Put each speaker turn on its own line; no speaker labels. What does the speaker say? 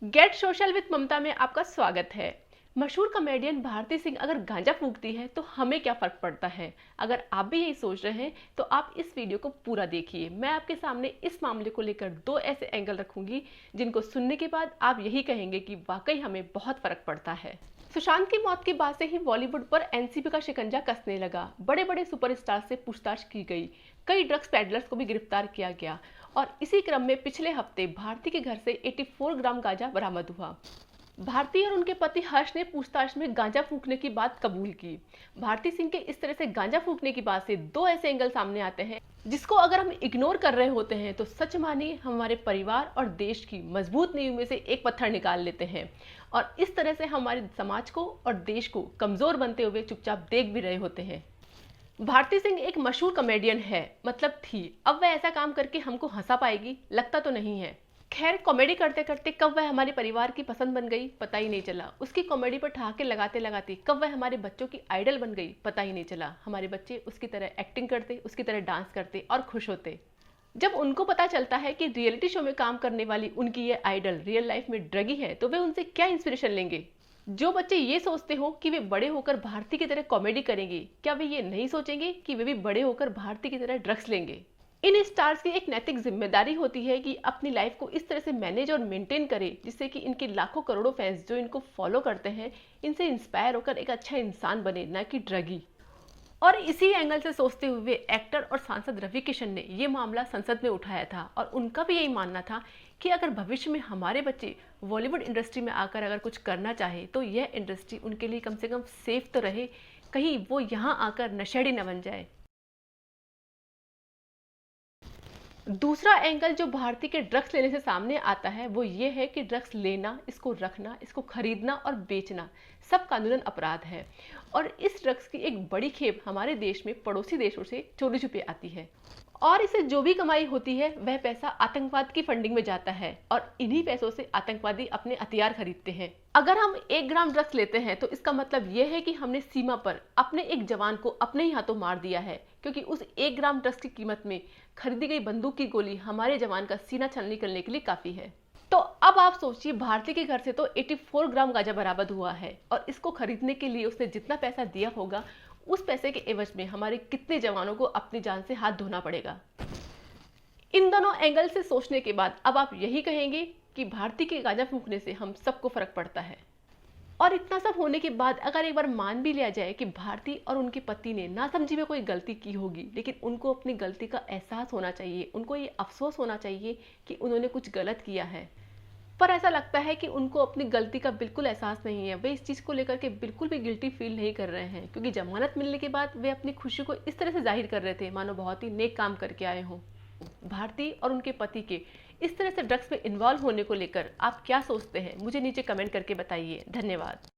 Gate social with ममता में आपका स्वागत है। मशहूर कॉमेडियन भारती सिंह अगर गांजा फूंकती है तो हमें क्या फर्क पड़ता है। अगर आप भी यही सोच रहे हैं तो आप इस वीडियो को पूरा देखिए। मैं आपके सामने इस मामले को लेकर दो ऐसे एंगल रखूंगी जिनको सुनने के बाद आप यही कहेंगे कि वाकई हमें बहुत फर्क पड़ता है। सुशांत की मौत के बाद से ही बॉलीवुड पर एनसीबी का शिकंजा कसने लगा। बड़े बड़े सुपरस्टार से पूछताछ की गई, कई ड्रग्स पैडलर्स को भी गिरफ्तार किया गया और इसी क्रम में पिछले हफ्ते भारती के घर से 84 ग्राम गांजा बरामद हुआ। भारती और उनके पति हर्ष ने पूछताछ में गांजा फूंकने की बात कबूल की। भारती सिंह के इस तरह से गांजा फूंकने की बात से दो ऐसे एंगल सामने आते हैं जिसको अगर हम इग्नोर कर रहे होते हैं तो सच मानिए हमारे परिवार और देश की मजबूत नींव में से एक पत्थर निकाल लेते हैं और इस तरह से हमारे समाज को और देश को कमजोर बनते हुए चुपचाप देख भी रहे होते हैं। भारती सिंह एक मशहूर कॉमेडियन है, मतलब थी। अब वह ऐसा काम करके हमको हंसा पाएगी, लगता तो नहीं है। खैर, कॉमेडी करते करते कब वह हमारे परिवार की पसंद बन गई पता ही नहीं चला। उसकी कॉमेडी पर ठहाके लगाते लगाते कब वह हमारे बच्चों की आइडल बन गई पता ही नहीं चला। हमारे बच्चे उसकी तरह एक्टिंग करते, उसकी तरह डांस करते और खुश होते। जब उनको पता चलता है कि रियलिटी शो में काम करने वाली उनकी ये आइडल रियल लाइफ में ड्रगी है तो वे उनसे क्या इंस्पिरेशन लेंगे। जो बच्चे ये सोचते हो कि वे बड़े होकर भारती की तरह कॉमेडी करेंगे, क्या वे ये नहीं सोचेंगे कि वे भी बड़े होकर भारती की तरह ड्रग्स लेंगे। इन स्टार्स की एक नैतिक जिम्मेदारी होती है कि अपनी लाइफ को इस तरह से मैनेज और मेंटेन करे जिससे कि इनके लाखों करोड़ों फैंस जो इनको फॉलो करते हैं इनसे इंस्पायर होकर एक अच्छा इंसान बने, ना कि ड्रगी। और इसी एंगल से सोचते हुए एक्टर और सांसद रवि किशन ने ये मामला संसद में उठाया था और उनका भी यही मानना था कि अगर भविष्य में हमारे बच्चे बॉलीवुड इंडस्ट्री में आकर अगर कुछ करना चाहे तो यह इंडस्ट्री उनके लिए कम से कम सेफ तो रहे, कहीं वो यहाँ आकर नशेड़ी न बन जाए। दूसरा एंगल जो भारती के ड्रग्स लेने से सामने आता है वो ये है कि ड्रग्स लेना, इसको रखना, इसको खरीदना और बेचना सब कानूनन अपराध है और इस ड्रग्स की एक बड़ी खेप हमारे देश में पड़ोसी देशों से चोरी छुपे आती है और इसे जो भी कमाई होती है वह पैसा आतंकवाद की फंडिंग में जाता है और इन्हीं पैसों से आतंकवादी अपने हथियार खरीदते हैं। अगर हम 1 ग्राम ड्रग्स लेते हैं तो इसका मतलब यह है कि हमने सीमा पर अपने एक जवान को अपने ही हाथों मार दिया है, क्योंकि उस 1 ग्राम ड्रग्स की कीमत में खरीदी गई बंदूक की गोली हमारे जवान का सीना छलनी करने के लिए काफी है। तो अब आप सोचिए, भारती के घर से तो 84 ग्राम गांजा बरामद हुआ है और इसको खरीदने के लिए उसने जितना पैसा दिया होगा उस पैसे के एवज में हमारे कितने जवानों को अपनी जान से हाथ धोना पड़ेगा। इन दोनों एंगल से सोचने के बाद अब आप यही कहेंगे कि भारती के गांजा फूंकने से हम सबको फर्क पड़ता है। और इतना सब होने के बाद अगर एक बार मान भी लिया जाए कि भारती और उनके पति ने नासमझी में कोई गलती की होगी, लेकिन उनको अपनी गलती का एहसास होना चाहिए, उनको ये अफसोस होना चाहिए कि उन्होंने कुछ गलत किया है। पर ऐसा लगता है कि उनको अपनी गलती का बिल्कुल एहसास नहीं है। वे इस चीज़ को लेकर के बिल्कुल भी गिल्टी फील नहीं कर रहे हैं, क्योंकि जमानत मिलने के बाद वे अपनी खुशी को इस तरह से जाहिर कर रहे थे मानो बहुत ही नेक काम करके आए हों। भारती और उनके पति के इस तरह से ड्रग्स में इन्वॉल्व होने को लेकर आप क्या सोचते हैं, मुझे नीचे कमेंट करके बताइए। धन्यवाद।